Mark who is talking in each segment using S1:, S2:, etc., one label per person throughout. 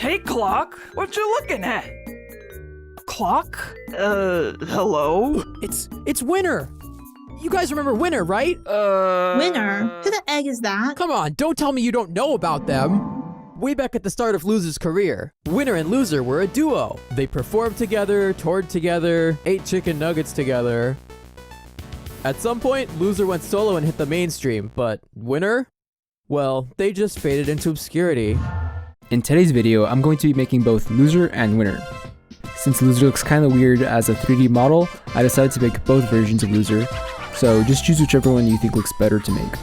S1: Hey, Clock, what you looking at? Clock? Hello?
S2: It's Winner. You guys remember Winner, right?
S3: Winner? Who the egg is that?
S2: Come on, don't tell me you don't know about them. Way back at the start of Loser's career, Winner and Loser were a duo. They performed together, toured together, ate chicken nuggets together. At some point, Loser went solo and hit the mainstream, but Winner? Well, they just faded into obscurity.
S4: In today's video, I'm going to be making both Loser and Winner. Since Loser looks kinda weird as a 3D model, I decided to make both versions of Loser, so just choose whichever one you think looks better to make.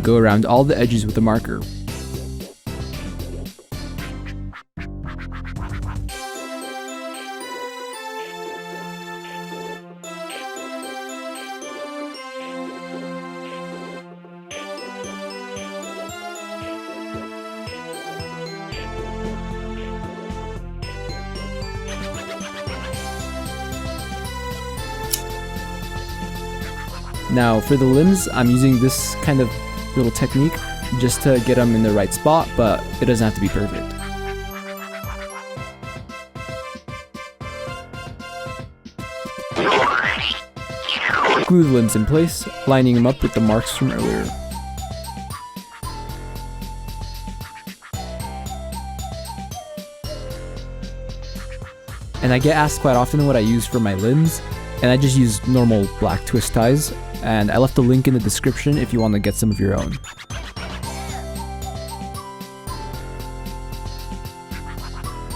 S4: Go around all the edges with a marker. Now for the limbs, I'm using this kind of little technique just to get them in the right spot, but it doesn't have to be perfect. Glue the limbs in place, lining them up with the marks from earlier. And I get asked quite often what I use for my limbs, and I just use normal black twist ties, and I left a link in the description if you want to get some of your own.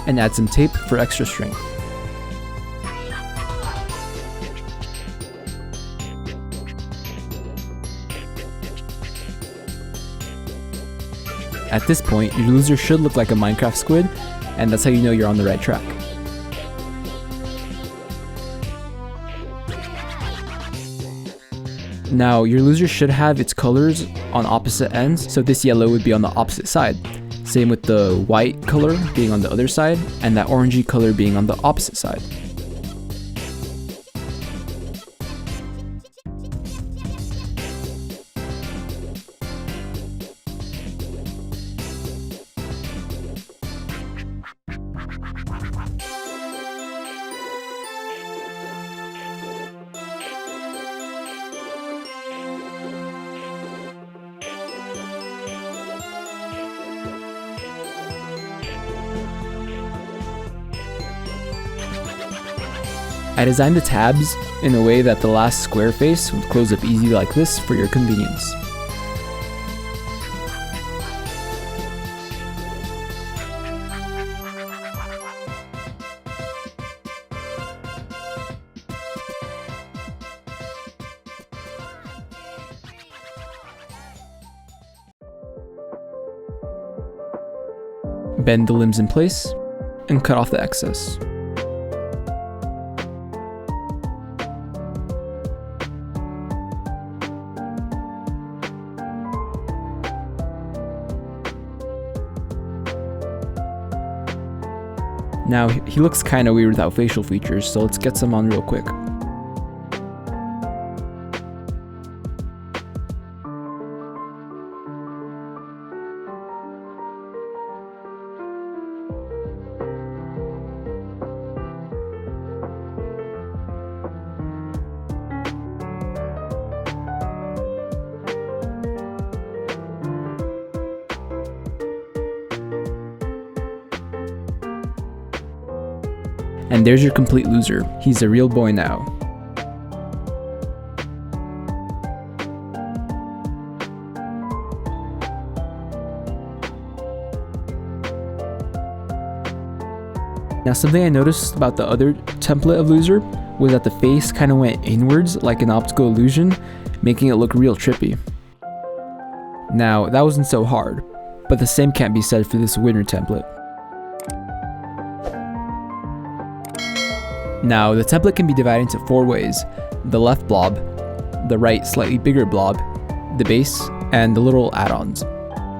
S4: And add some tape for extra strength. At this point, your Loser should look like a Minecraft squid, and that's how you know you're on the right track. Now, your Loser should have its colors on opposite ends, so this yellow would be on the opposite side. Same with the white color being on the other side, and that orangey color being on the opposite side. I designed the tabs in a way that the last square face would close up easy like this for your convenience. Bend the limbs in place and cut off the excess. Now, he looks kinda weird without facial features, so let's get some on real quick. And there's your complete loser. He's a real boy now. Now something I noticed about the other template of loser was that the face kind of went inwards like an optical illusion, making it look real trippy. Now that wasn't so hard, but the same can't be said for this winner template. Now the template can be divided into 4 ways: the left blob, the right slightly bigger blob, the base, and the little add-ons.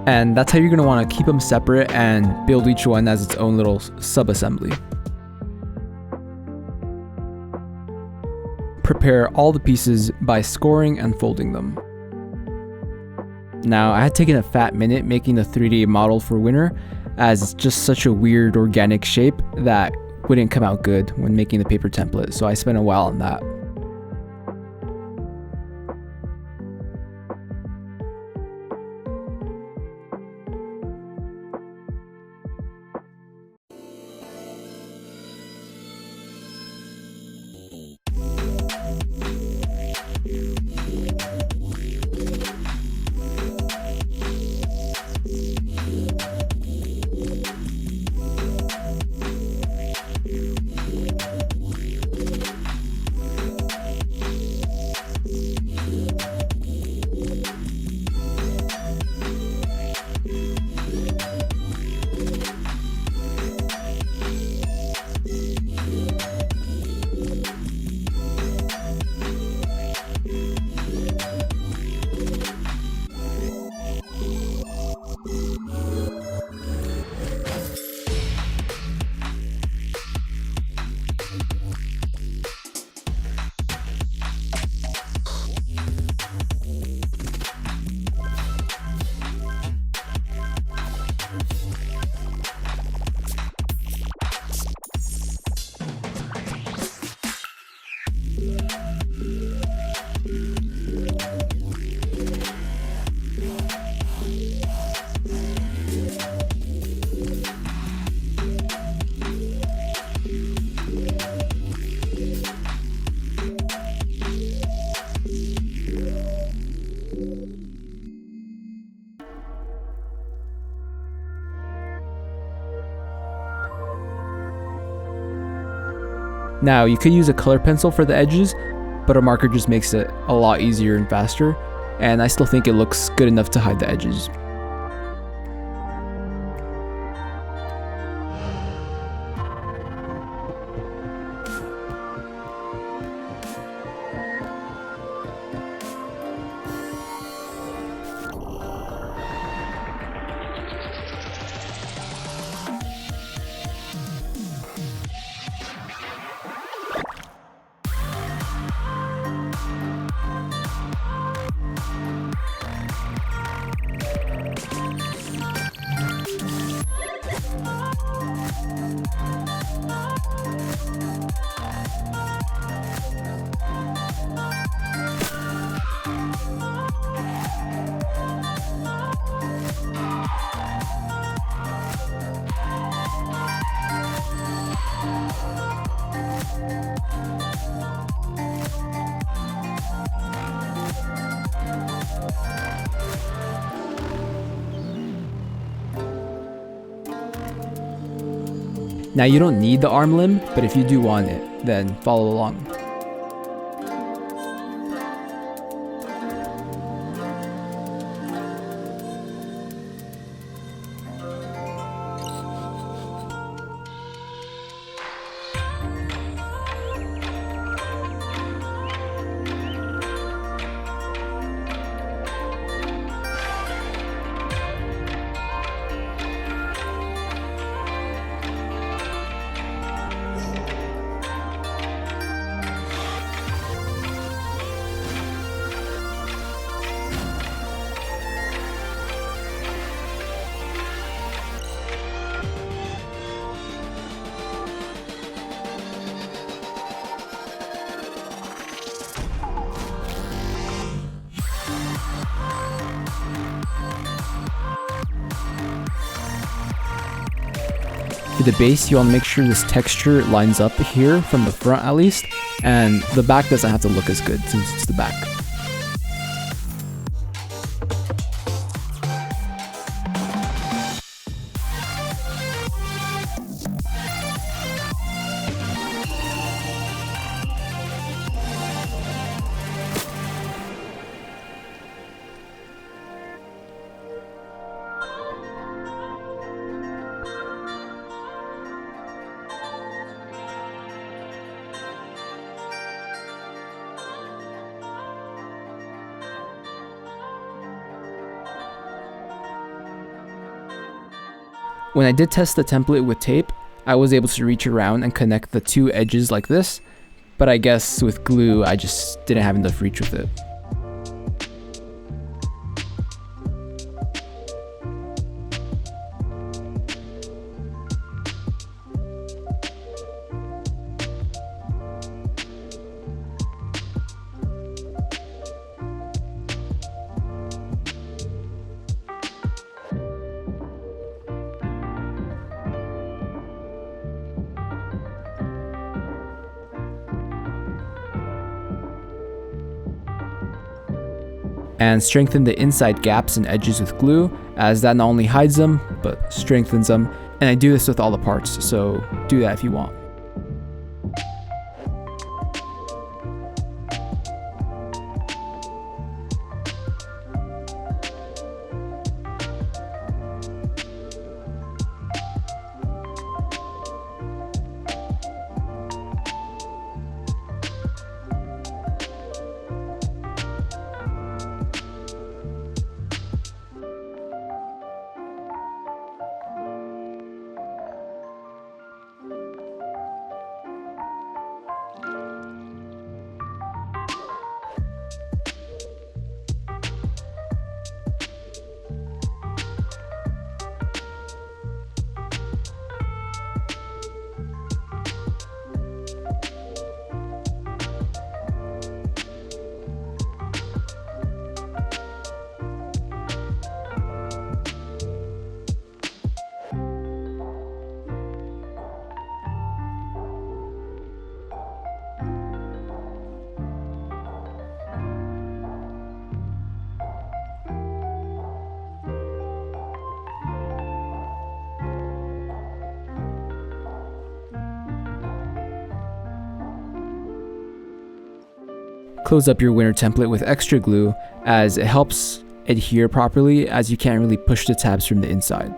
S4: And that's how you're going to want to keep them separate and build each one as its own little sub-assembly. Prepare all the pieces by scoring and folding them. Now I had taken a fat minute making the 3D model for Winner, as it's just such a weird organic shape that wouldn't come out good when making the paper template, so I spent a while on that. Now you could use a color pencil for the edges, but a marker just makes it a lot easier and faster, and I still think it looks good enough to hide the edges. Now you don't need the arm limb, but if you do want it, then follow along. the base, you want to make sure this texture lines up here from the front at least, and the back doesn't have to look as good since it's the back. When I did test the template with tape, I was able to reach around and connect the two edges like this, but I guess with glue, I just didn't have enough reach with it. And strengthen the inside gaps and edges with glue, as that not only hides them, but strengthens them. And I do this with all the parts, so do that if you want. Close up your winner template with extra glue, as it helps adhere properly, as you can't really push the tabs from the inside.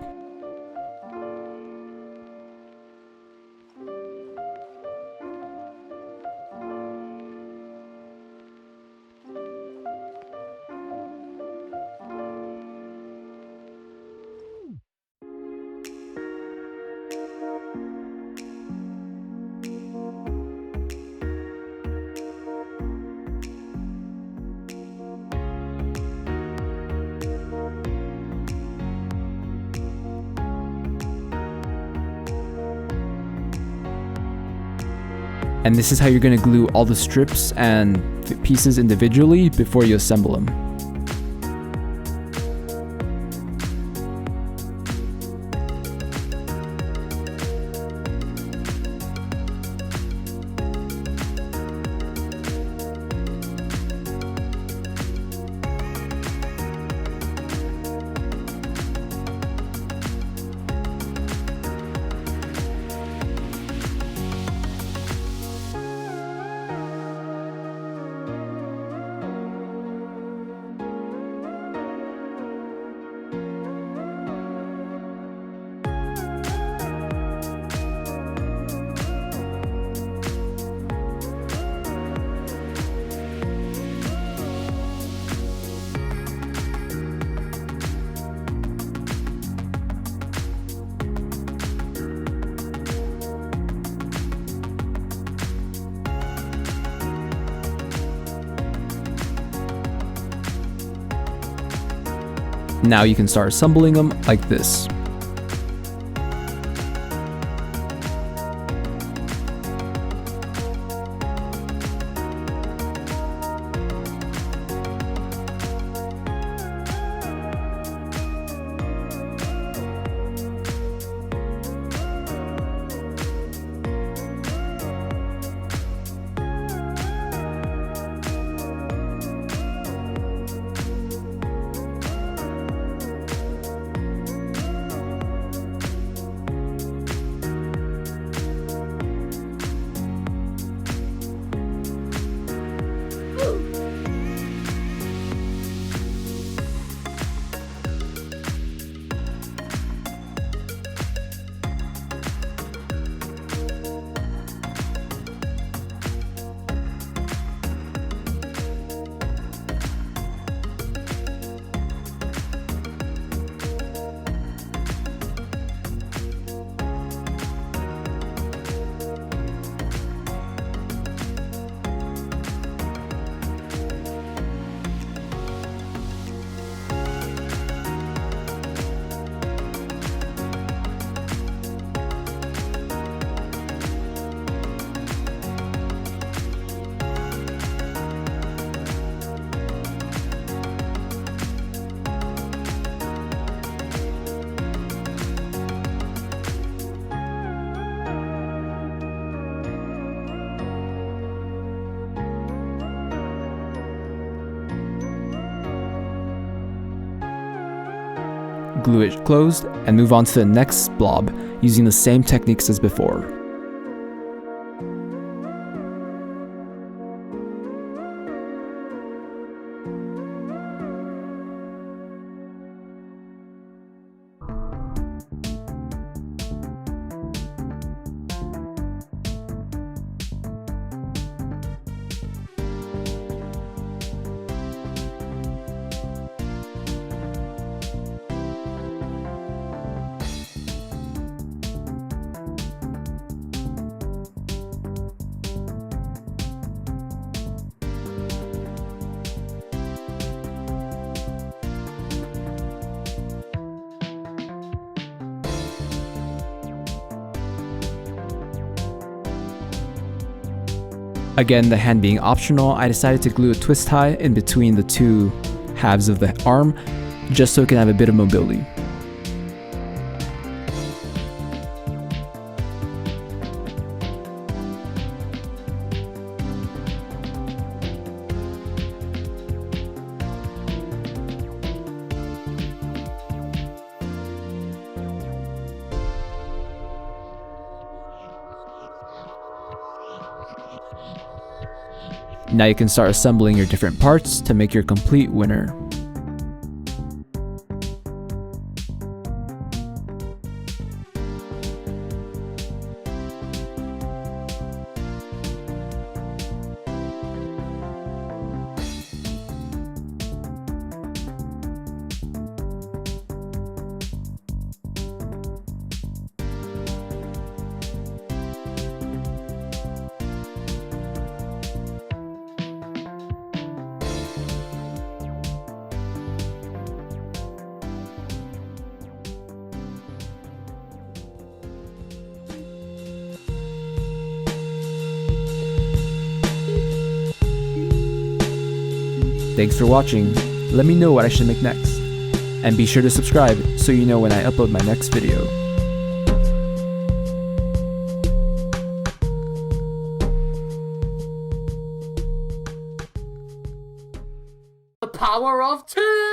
S4: And this is how you're going to glue all the strips and pieces individually before you assemble them. Now you can start assembling them like this. glue it closed, and move on to the next blob using the same techniques as before. Again, the hand being optional, I decided to glue a twist tie in between the two halves of the arm, just so it can have a bit of mobility. Now you can start assembling your different parts to make your complete winner. Thanks for watching. Let me know what I should make next. And be sure to subscribe so you know when I upload my next video.
S5: The power of two!